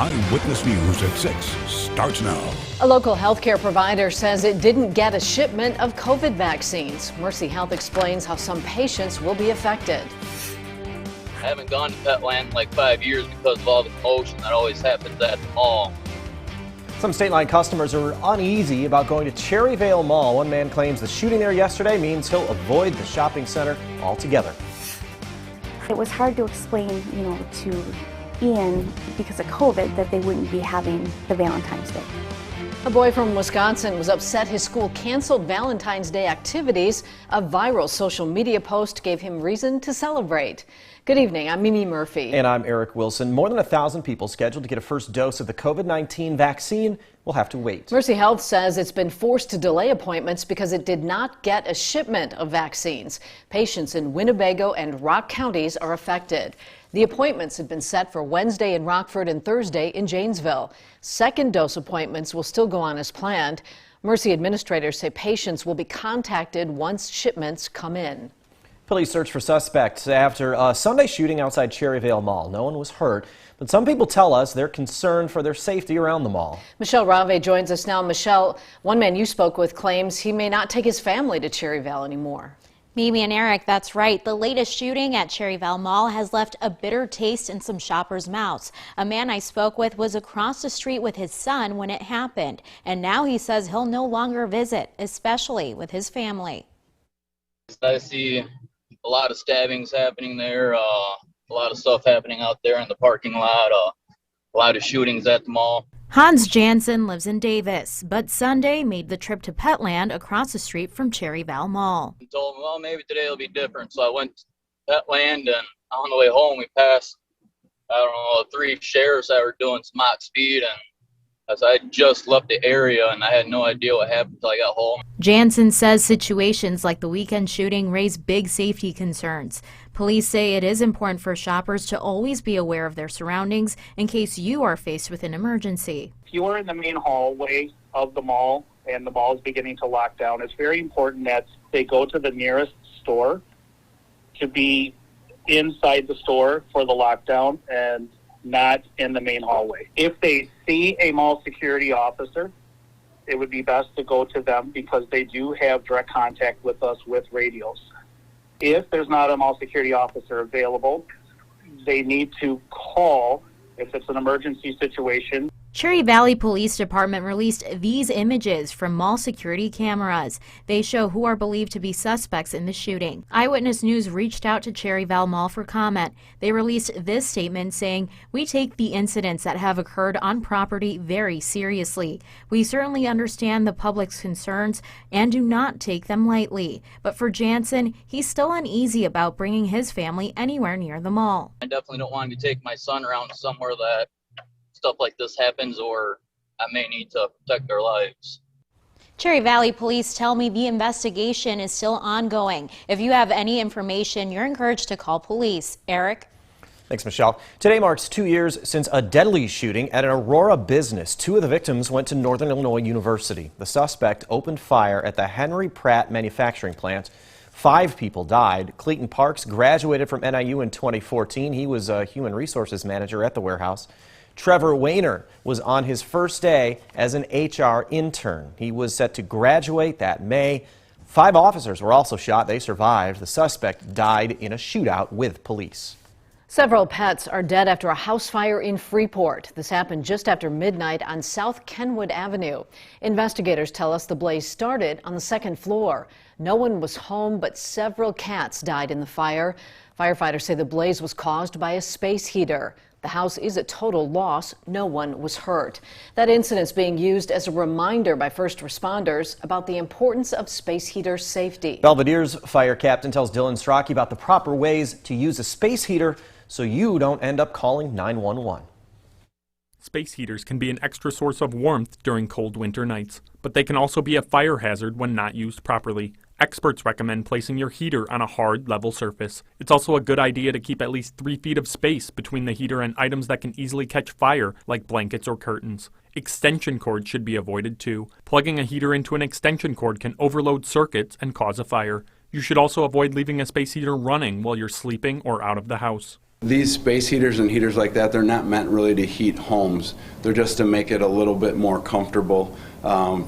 Eyewitness News at 6 starts now. A local healthcare provider says it didn't get a shipment of COVID vaccines. Mercy Health explains how some patients will be affected. I haven't gone to Petland in like 5 years because of all the commotion that always happens at the mall. Some state line customers are uneasy about going to Cherryvale Mall. One man claims the shooting there yesterday means he'll avoid the shopping center altogether. It was hard to explain, to Ian because of COVID that they wouldn't be having the Valentines Day. A boy from Wisconsin was upset his school canceled Valentine's Day activities. A viral social media post gave him reason to celebrate. Good evening, I'm Mimi Murphy. And I'm Eric Wilson. More than 1,000 people scheduled to get a first dose of the COVID-19 vaccine will have to wait. Mercy Health says it's been forced to delay appointments because it did not get a shipment of vaccines. Patients in Winnebago and Rock counties are affected. The appointments had been set for Wednesday in Rockford and Thursday in Janesville. Second dose appointments will still go on as planned. Mercy administrators say patients will be contacted once shipments come in. Police search for suspects after a Sunday shooting outside Cherryvale Mall. No one was hurt, but some people tell us they're concerned for their safety around the mall. Michelle Rave joins us now. Michelle, one man you spoke with claims he may not take his family to Cherryvale anymore. Mimi and Eric, that's right. The latest shooting at Cherryvale Mall has left a bitter taste in some shoppers' mouths. A man I spoke with was across the street with his son when it happened, and now he says he'll no longer visit, especially with his family. I see a lot of stabbings happening there, a lot of stuff happening out there in the parking lot, a lot of shootings at the mall. Hans Jansen lives in Davis, but Sunday made the trip to Petland across the street from Cherryvale Mall. I told him, well, maybe today will be different. So I went to Petland, and on the way home, we passed, 3 sheriffs that were doing some hot speed, and as I just left the area, and I had no idea what happened until I got home. Jansen says situations like the weekend shooting raise big safety concerns. Police say it is important for shoppers to always be aware of their surroundings in case you are faced with an emergency. If you are in the main hallway of the mall and the mall is beginning to lock down, it's very important that they go to the nearest store to be inside the store for the lockdown and not in the main hallway. If they see a mall security officer, it would be best to go to them because they do have direct contact with us with radios. If there's not a mall security officer available, they need to call if it's an emergency situation. Cherry Valley Police Department released these images from mall security cameras. They show who are believed to be suspects in the shooting. Eyewitness News reached out to Cherryvale Mall for comment. They released this statement saying, "We take the incidents that have occurred on property very seriously. We certainly understand the public's concerns and do not take them lightly." But for Jansen, he's still uneasy about bringing his family anywhere near the mall. I definitely don't want to take my son around somewhere that stuff like this happens, or I may need to protect their lives. Cherry Valley Police tell me the investigation is still ongoing. If you have any information, you're encouraged to call police. Eric? Thanks, Michelle. Today marks 2 years since a deadly shooting at an Aurora business. 2 of the victims went to Northern Illinois University. The suspect opened fire at the Henry Pratt manufacturing plant. 5 people died. Clayton Parks graduated from NIU in 2014. He was a human resources manager at the warehouse. Trevor Wayner was on his first day as an HR intern. He was set to graduate that May. 5 officers were also shot. They survived. The suspect died in a shootout with police. Several pets are dead after a house fire in Freeport. This happened just after midnight on South Kenwood Avenue. Investigators tell us the blaze started on the 2nd floor. No one was home, but several cats died in the fire. Firefighters say the blaze was caused by a space heater. The house is a total loss. No one was hurt. That incident's being used as a reminder by first responders about the importance of space heater safety. Belvedere's fire captain tells Dylan Strachey about the proper ways to use a space heater so you don't end up calling 911. Space heaters can be an extra source of warmth during cold winter nights, but they can also be a fire hazard when not used properly. Experts recommend placing your heater on a hard, level surface. It's also a good idea to keep at least 3 feet of space between the heater and items that can easily catch fire, like blankets or curtains. Extension cords should be avoided too. Plugging a heater into an extension cord can overload circuits and cause a fire. You should also avoid leaving a space heater running while you're sleeping or out of the house. These space heaters and heaters like that, they're not meant really to heat homes. They're just to make it a little bit more comfortable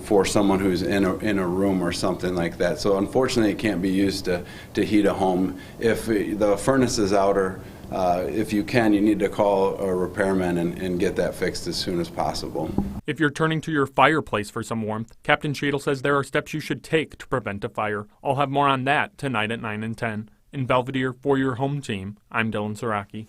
for someone who's in a room or something like that. So unfortunately, it can't be used to heat a home. If the furnace is out, or if you can, you need to call a repairman and get that fixed as soon as possible. If you're turning to your fireplace for some warmth, Captain Cheadle says there are steps you should take to prevent a fire. I'll have more on that tonight at 9 and 10. In Belvedere, for your home team, I'm Dylan Saraki.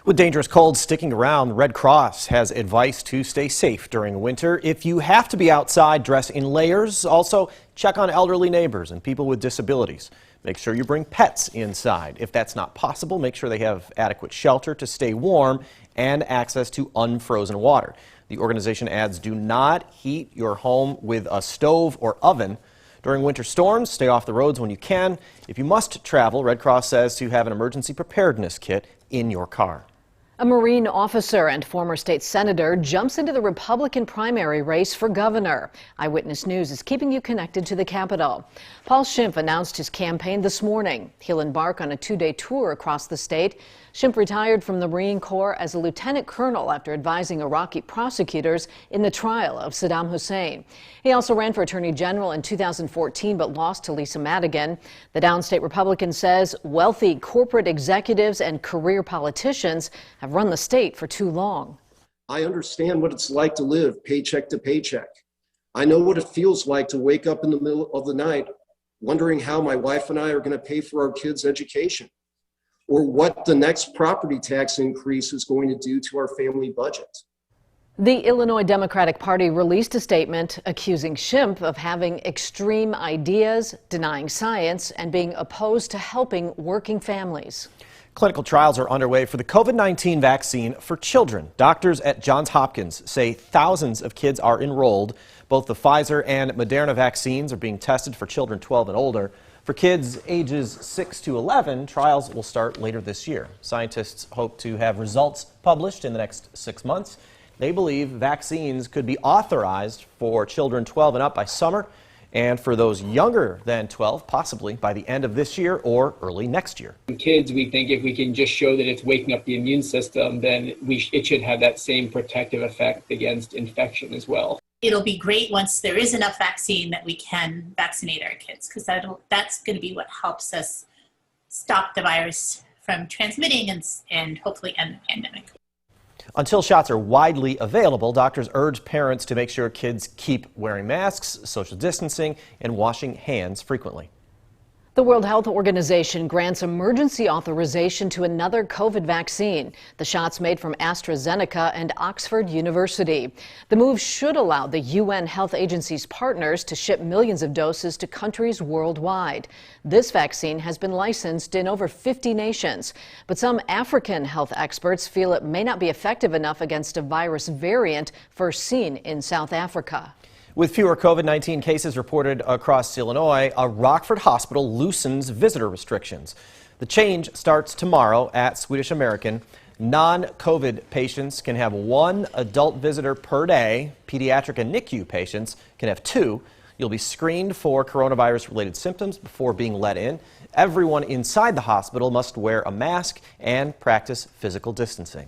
With dangerous colds sticking around, the Red Cross has advice to stay safe during winter. If you have to be outside, dress in layers. Also, check on elderly neighbors and people with disabilities. Make sure you bring pets inside. If that's not possible, make sure they have adequate shelter to stay warm and access to unfrozen water. The organization adds, do not heat your home with a stove or oven. During winter storms, stay off the roads when you can. If you must travel, Red Cross says to have an emergency preparedness kit in your car. A Marine officer and former state senator jumps into the Republican primary race for governor. Eyewitness News is keeping you connected to the Capitol. Paul Schiff announced his campaign this morning. He'll embark on a two-day tour across the state. Schiff retired from the Marine Corps as a lieutenant colonel after advising Iraqi prosecutors in the trial of Saddam Hussein. He also ran for attorney general in 2014 but lost to Lisa Madigan. The downstate Republican says wealthy corporate executives and career politicians have run the state for too long. I understand what it's like to live paycheck to paycheck. I know what it feels like to wake up in the middle of the night wondering how my wife and I are going to pay for our kids' education, or what the next property tax increase is going to do to our family budget. The Illinois Democratic Party released a statement accusing Schiff of having extreme ideas, denying science, and being opposed to helping working families. Clinical trials are underway for the COVID-19 vaccine for children. Doctors at Johns Hopkins say thousands of kids are enrolled. Both the Pfizer and Moderna vaccines are being tested for children 12 and older. For kids ages 6 to 11, trials will start later this year. Scientists hope to have results published in the next 6 months. They believe vaccines could be authorized for children 12 and up by summer, and for those younger than 12, possibly by the end of this year or early next year. In kids, we think if we can just show that it's waking up the immune system, then it should have that same protective effect against infection as well. It'll be great once there is enough vaccine that we can vaccinate our kids, because that's going to be what helps us stop the virus from transmitting and hopefully end the pandemic. Until shots are widely available, doctors urge parents to make sure kids keep wearing masks, social distancing, and washing hands frequently. The World Health Organization grants emergency authorization to another COVID vaccine. The shots made from AstraZeneca and Oxford University. The move should allow the UN Health Agency's partners to ship millions of doses to countries worldwide. This vaccine has been licensed in over 50 nations. But some African health experts feel it may not be effective enough against a virus variant first seen in South Africa. With fewer COVID-19 cases reported across Illinois, a Rockford hospital loosens visitor restrictions. The change starts tomorrow at Swedish American. Non-COVID patients can have one adult visitor per day. Pediatric and NICU patients can have two. You'll be screened for coronavirus-related symptoms before being let in. Everyone inside the hospital must wear a mask and practice physical distancing.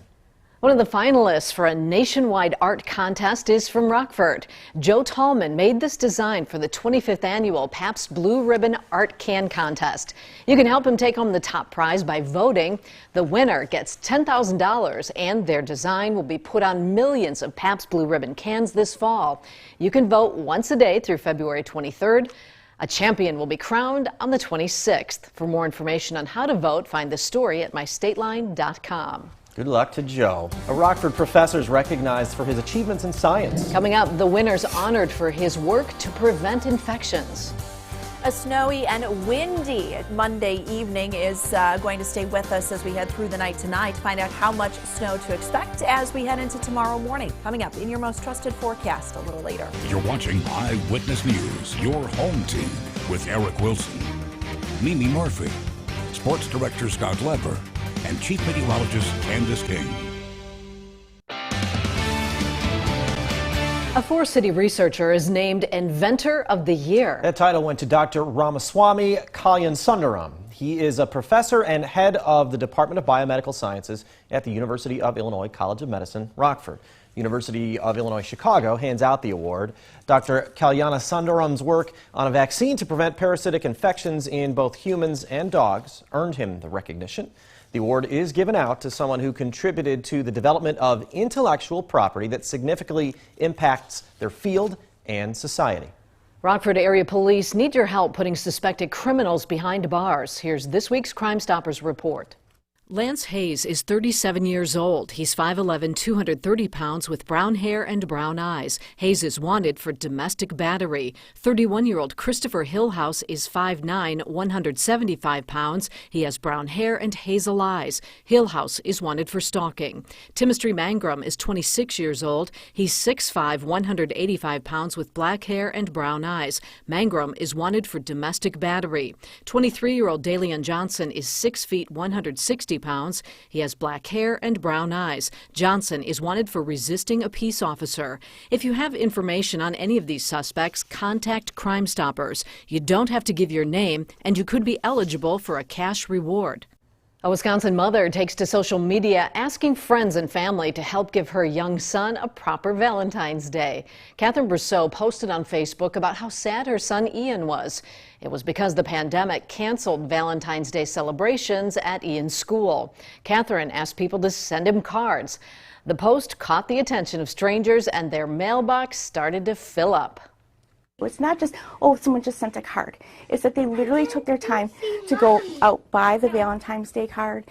One of the finalists for a nationwide art contest is from Rockford. Joe Tallman made this design for the 25th annual Pabst Blue Ribbon Art Can Contest. You can help him take home the top prize by voting. The winner gets $10,000, and their design will be put on millions of Pabst Blue Ribbon cans this fall. You can vote once a day through February 23rd. A champion will be crowned on the 26th. For more information on how to vote, find the story at mystateline.com. Good luck to Joe. A Rockford professor is recognized for his achievements in science. Coming up, the winner's honored for his work to prevent infections. A snowy and windy Monday evening is going to stay with us as we head through the night tonight. Find out how much snow to expect as we head into tomorrow morning. Coming up in your most trusted forecast a little later. You're watching Eyewitness News, your home team with Eric Wilson, Mimi Murphy, Sports Director Scott Leber, and Chief Meteorologist Candice King. A four-city researcher is named Inventor of the Year. That title went to Dr. Ramaswamy Kalyansundaram. He is a professor and head of the Department of Biomedical Sciences at the University of Illinois College of Medicine, Rockford. University of Illinois Chicago hands out the award. Dr. Kalyansundaram's work on a vaccine to prevent parasitic infections in both humans and dogs earned him the recognition. The award is given out to someone who contributed to the development of intellectual property that significantly impacts their field and society. Rockford area police need your help putting suspected criminals behind bars. Here's this week's Crime Stoppers report. Lance Hayes is 37 years old. He's 5'11", 230 pounds with brown hair and brown eyes. Hayes is wanted for domestic battery. 31-year-old Christopher Hillhouse is 5'9", 175 pounds. He has brown hair and hazel eyes. Hillhouse is wanted for stalking. Timothy Mangrum is 26 years old. He's 6'5", 185 pounds with black hair and brown eyes. Mangrum is wanted for domestic battery. 23-year-old Dalian Johnson is 6 feet, 160 pounds. He has black hair and brown eyes. Johnson is wanted for resisting a peace officer. If you have information on any of these suspects, contact Crime Stoppers. You don't have to give your name, and you could be eligible for a cash reward. A Wisconsin mother takes to social media asking friends and family to help give her young son a proper Valentine's Day. Catherine Brousseau posted on Facebook about how sad her son Ian was. It was because the pandemic canceled Valentine's Day celebrations at Ian's school. Catherine asked people to send him cards. The post caught the attention of strangers and their mailbox started to fill up. It's not just, oh, someone just sent a card. It's that they literally took their time to go out, buy the Valentine's Day card,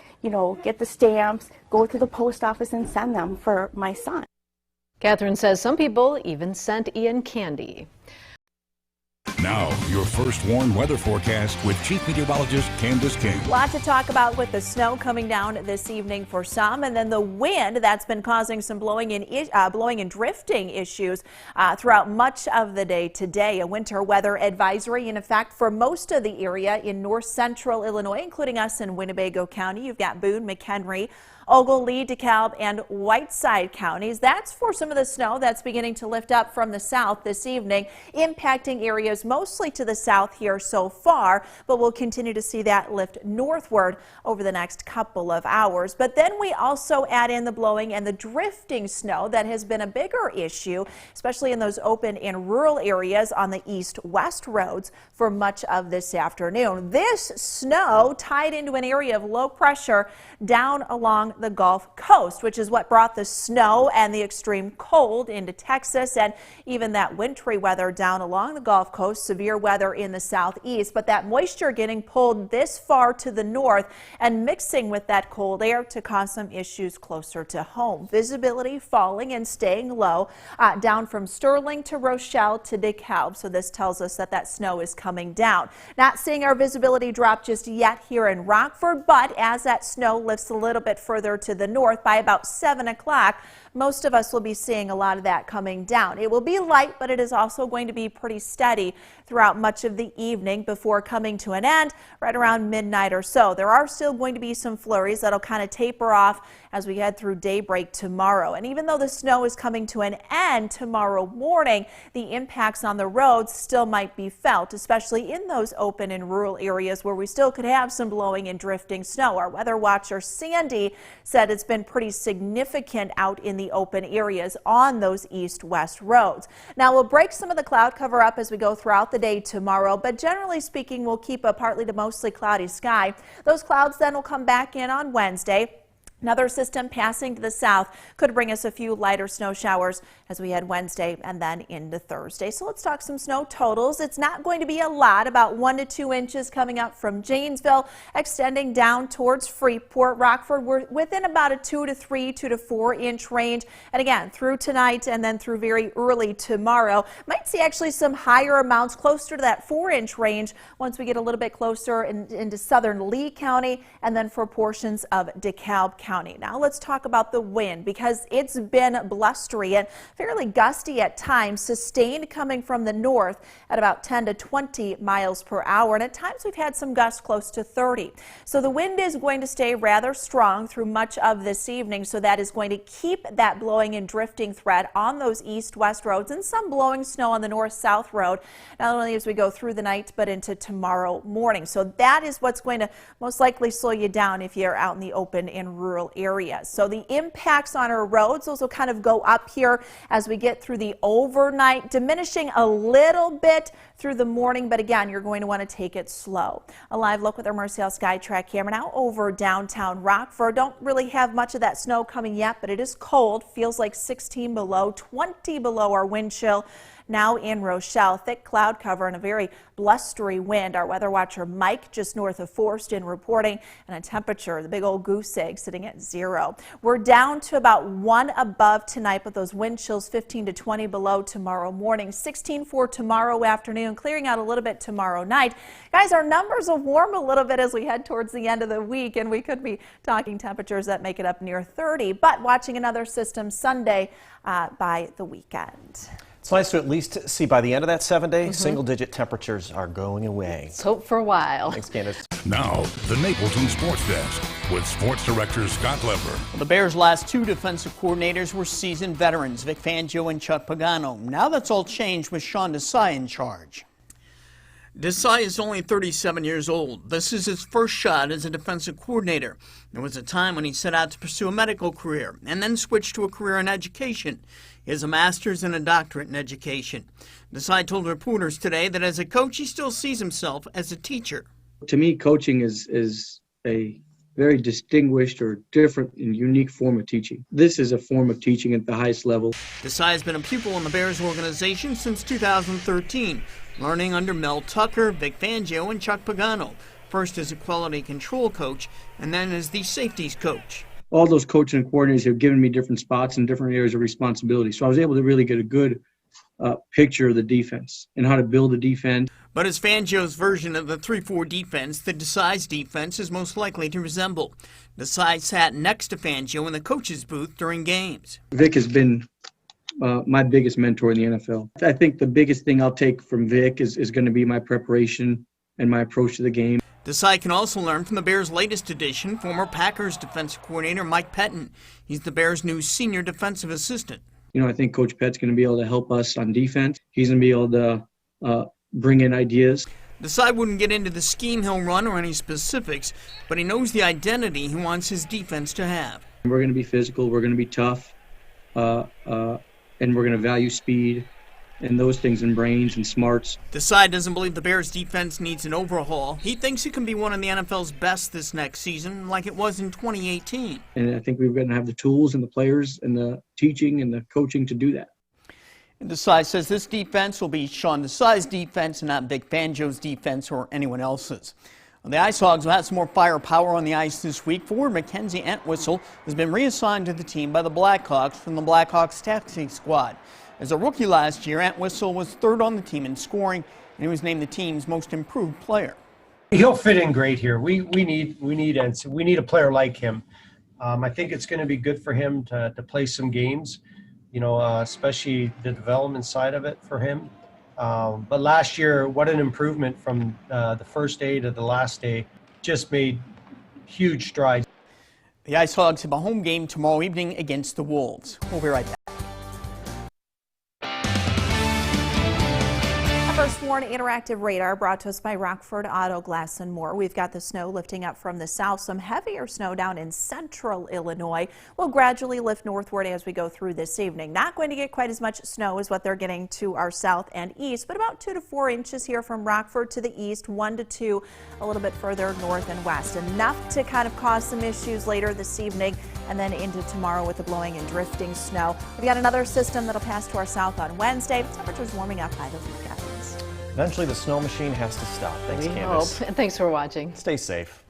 get the stamps, go to the post office and send them for my son. Catherine says some people even sent Ian candy. Now, your first warned weather forecast with Chief Meteorologist Candice King. A lot to talk about with the snow coming down this evening for some, and then the wind that's been causing some blowing and drifting issues throughout much of the day today. A winter weather advisory in effect for most of the area in north central Illinois, including us in Winnebago County. You've got Boone, McHenry, Ogle, Lee, DeKalb, and Whiteside counties. That's for some of the snow that's beginning to lift up from the south this evening, impacting areas mostly to the south here so far, but we'll continue to see that lift northward over the next couple of hours. But then we also add in the blowing and the drifting snow that has been a bigger issue, especially in those open and rural areas on the east-west roads for much of this afternoon. This snow tied into an area of low pressure down along the Gulf Coast, which is what brought the snow and the extreme cold into Texas and even that wintry weather down along the Gulf Coast, severe weather in the southeast. But that moisture getting pulled this far to the north and mixing with that cold air to cause some issues closer to home. Visibility falling and staying low down from Sterling to Rochelle to DeKalb. So this tells us that that snow is coming down. Not seeing our visibility drop just yet here in Rockford, but as that snow lifts a little bit further to the north by about 7 o'clock, most of us will be seeing a lot of that coming down. It will be light, but it is also going to be pretty steady throughout much of the evening before coming to an end right around midnight or so. There are still going to be some flurries that'll kind of taper off as we head through daybreak tomorrow. And even though the snow is coming to an end tomorrow morning, the impacts on the roads still might be felt, especially in those open and rural areas where we still could have some blowing and drifting snow. Our weather watcher Sandy said it's been pretty significant out in the open areas on those east-west roads. Now we'll break some of the cloud cover up as we go throughout the day tomorrow, but generally speaking, we'll keep a partly to mostly cloudy sky. Those clouds then will come back in on Wednesday. Another system passing to the south could bring us a few lighter snow showers as we head Wednesday and then into Thursday. So let's talk some snow totals. It's not going to be a lot, about 1 to 2 inches coming up from Janesville, extending down towards Freeport. Rockford, we're within about a 2 to 3, 2 to 4 inch range. And again, through tonight and then through very early tomorrow, might see actually some higher amounts closer to that 4-inch range once we get a little bit closer into southern Lee County and then for portions of DeKalb County. County. Now let's talk about the wind, because it's been blustery and fairly gusty at times, sustained coming from the north at about 10 to 20 miles per hour. And at times we've had some gusts close to 30. So the wind is going to stay rather strong through much of this evening. So that is going to keep that blowing and drifting threat on those east-west roads, and some blowing snow on the north-south road, not only as we go through the night but into tomorrow morning. So that is what's going to most likely slow you down if you're out in the open in rural areas. So the impacts on our roads, those will kind of go up here as we get through the overnight, diminishing a little bit through the morning, but again, you're going to want to take it slow. A live look with our Marcel SkyTrack camera now over downtown Rockford. Don't really have much of that snow coming yet, but it is cold. Feels like 16 below, 20 below our wind chill. Now in Rochelle, thick cloud cover and a very blustery wind. Our weather watcher Mike just north of Forston reporting, and a temperature, the big old goose egg, sitting at 0. We're down to about 1 above tonight, but those wind chills 15 to 20 below tomorrow morning. 16 for tomorrow afternoon, clearing out a little bit tomorrow night. Guys, our numbers will warm a little bit as we head towards the end of the week, and we could be talking temperatures that make it up near 30, but watching another system Sunday by the weekend. It's nice to at least see by the end of that 7 day, single-digit temperatures are going away. Let's hope for a while. Thanks, Candice. Now, the Napleton Sports Desk with Sports Director Scott Leber. Well, the Bears' last 2 defensive coordinators were seasoned veterans, Vic Fangio and Chuck Pagano. Now that's all changed with Sean Desai in charge. Desai is only 37 years old. This is his first shot as a defensive coordinator. There was a time when he set out to pursue a medical career and then switched to a career in education. He has a master's and a doctorate in education. Desai told reporters today that as a coach, he still sees himself as a teacher. To me, coaching is a very distinguished or different and unique form of teaching. This is a form of teaching at the highest level. Desai has been a pupil in the Bears organization since 2013, learning under Mel Tucker, Vic Fangio, and Chuck Pagano, first as a quality control coach and then as the safeties coach. All those coaches and coordinators have given me different spots and different areas of responsibility. So I was able to really get a good picture of the defense and how to build a defense. But as Fangio's version of the 3-4 defense, the Desai's defense is most likely to resemble. Desai sat next to Fangio in the coach's booth during games. Vic has been my biggest mentor in the NFL. I think the biggest thing I'll take from Vic is going to be my preparation and my approach to the game. Desai can also learn from the Bears' latest addition, former Packers defensive coordinator Mike Pettin. He's the Bears' new senior defensive assistant. You know, I think Coach Pett's going to be able to help us on defense. He's going to be able to bring in ideas. Desai wouldn't get into the scheme he'll run or any specifics, but he knows the identity he wants his defense to have. We're going to be physical, we're going to be tough, and we're going to value speed and those things, and brains and smarts. Desai doesn't believe the Bears' defense needs an overhaul. He thinks it can be one of the NFL's best this next season, like it was in 2018. And I think we're going to have the tools and the players and the teaching and the coaching to do that. And Desai says this defense will be Sean Desai's defense and not Vic Fangio's defense or anyone else's. Well, the Ice Hogs will have some more firepower on the ice this week. Forward Mackenzie Entwistle has been reassigned to the team by the Blackhawks from the Blackhawks taxi squad. As a rookie last year, Entwistle was third on the team in scoring, and he was named the team's most improved player. He'll fit in great here. We need a player like him. I think it's going to be good for him to play some games, you know, especially the development side of it for him. But last year, what an improvement from the first day to the last day. Just made huge strides. The Ice Hogs have a home game tomorrow evening against the Wolves. We'll be right back. First Warn Interactive Radar brought to us by Rockford Auto Glass and More. We've got the snow lifting up from the south. Some heavier snow down in central Illinois will gradually lift northward as we go through this evening. Not going to get quite as much snow as what they're getting to our south and east, but about 2 to 4 inches here from Rockford to the east, 1 to 2 a little bit further north and west. Enough to kind of cause some issues later this evening and then into tomorrow with the blowing and drifting snow. We've got another system that'll pass to our south on Wednesday. Temperatures warming up by the weekend. Eventually, the snow machine has to stop. Thanks, We Candice. hope. And thanks for watching. Stay safe.